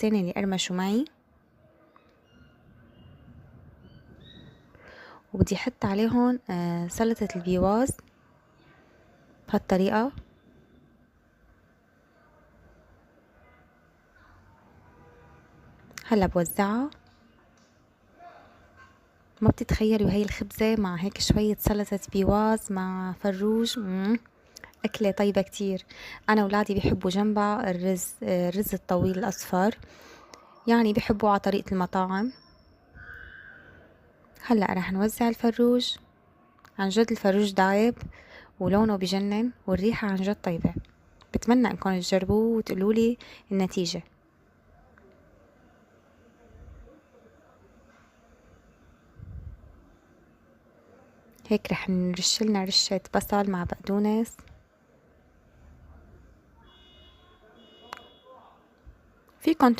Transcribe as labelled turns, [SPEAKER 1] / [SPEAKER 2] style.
[SPEAKER 1] اللي قرمشوا معي، وبدي احط عليهم سلطة البيواز بهالطريقة. هلا بوزعها. ما بتتخيلوا هاي الخبزة مع هيك شوية سلطة بيواز مع فروج، أكلة طيبة كتير. أنا ولادي بيحبوا جنبها الرز الطويل الأصفر، يعني بيحبوا على طريقة المطاعم. هلأ رح نوزع الفروج. عن جد الفروج دايب ولونه بجنن والريحة عن جد طيبة. بتمنى انكم تجربوه وتقولولي النتيجة. هيك رح نرشلنا رشة بصل مع بقدونس. فيكن